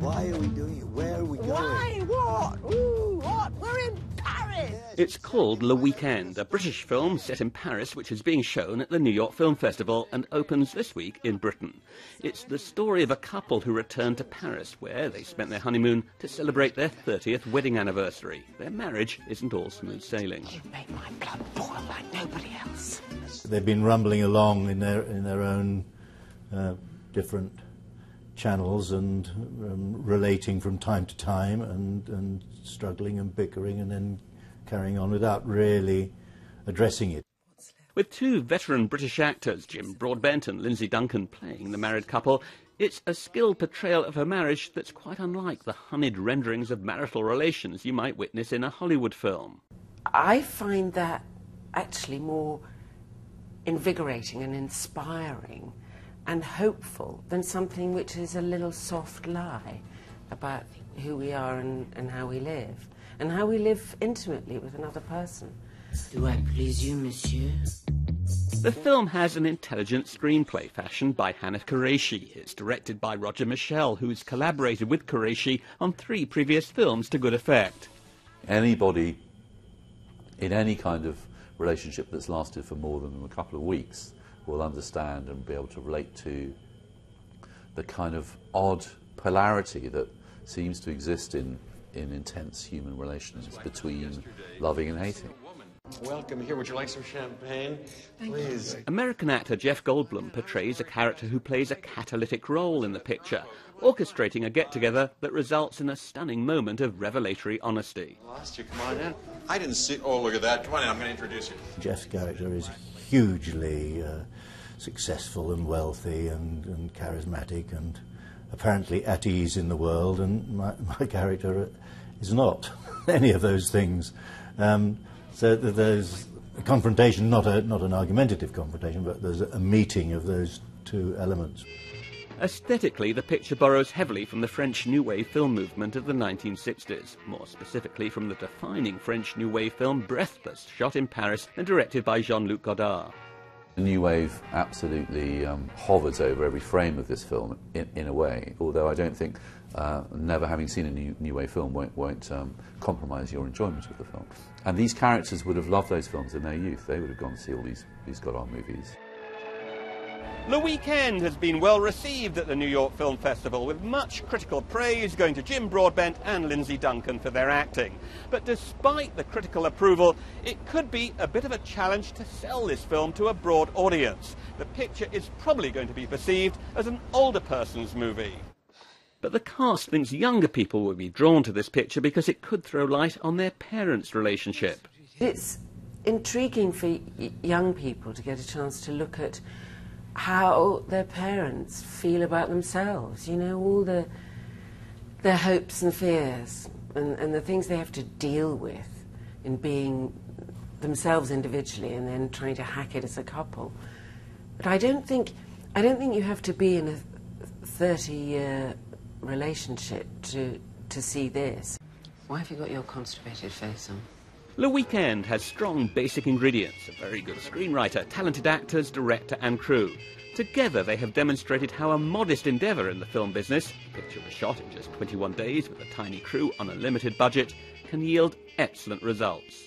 Why are we doing it? Where are we going? Why? What? Ooh, what? We're in Paris! It's called Le Weekend, a British film set in Paris which is being shown at the New York Film Festival and opens this week in Britain. It's the story of a couple who returned to Paris where they spent their honeymoon to celebrate their 30th wedding anniversary. Their marriage isn't all smooth sailing. You make my blood boil like nobody else. They've been rumbling along in their own different channels and relating from time to time and struggling and bickering and then carrying on without really addressing it. With two veteran British actors, Jim Broadbent and Lindsay Duncan, playing the married couple, it's a skilled portrayal of a marriage that's quite unlike the honeyed renderings of marital relations you might witness in a Hollywood film. I find that actually more invigorating and inspiring and hopeful than something which is a little soft lie about who we are and how we live intimately with another person. Do I please you, monsieur? The film has an intelligent screenplay fashioned by Hannah Qureshi. It's directed by Roger Michell, who's collaborated with Qureshi on 3 previous films to good effect. Anybody in any kind of relationship that's lasted for more than a couple of weeks will understand and be able to relate to the kind of odd polarity that seems to exist in intense human relations between loving and hating. Welcome here. Would you like some champagne? Please. American actor Jeff Goldblum portrays a character who plays a catalytic role in the picture, orchestrating a get-together that results in a stunning moment of revelatory honesty. Lost you. Come on in. I didn't see... Oh, look at that. Come on in. I'm going to introduce you. Jeff's character is hugely successful and wealthy and charismatic and apparently at ease in the world, and my character is not any of those things. So there's a confrontation, not an argumentative confrontation, but there's a meeting of those two elements. Aesthetically, the picture borrows heavily from the French New Wave film movement of the 1960s, more specifically from the defining French New Wave film Breathless, shot in Paris and directed by Jean-Luc Godard. The New Wave absolutely hovers over every frame of this film in a way, although I don't think never having seen a New Wave film won't compromise your enjoyment of the film. And these characters would have loved those films in their youth. They would have gone to see all these Godard movies. The Weekend has been well received at the New York Film Festival, with much critical praise going to Jim Broadbent and Lindsay Duncan for their acting. But despite the critical approval, it could be a bit of a challenge to sell this film to a broad audience. The picture is probably going to be perceived as an older person's movie. But the cast thinks younger people will be drawn to this picture because it could throw light on their parents' relationship. It's intriguing for young people to get a chance to look at how their parents feel about themselves, you know, all their hopes and fears and the things they have to deal with in being themselves individually and then trying to hack it as a couple. But I don't think you have to be in a 30-year relationship to see this. Why have you got your constipated face on? Le Weekend has strong basic ingredients, a very good screenwriter, talented actors, director and crew. Together they have demonstrated how a modest endeavour in the film business, the picture was shot in just 21 days with a tiny crew on a limited budget, can yield excellent results.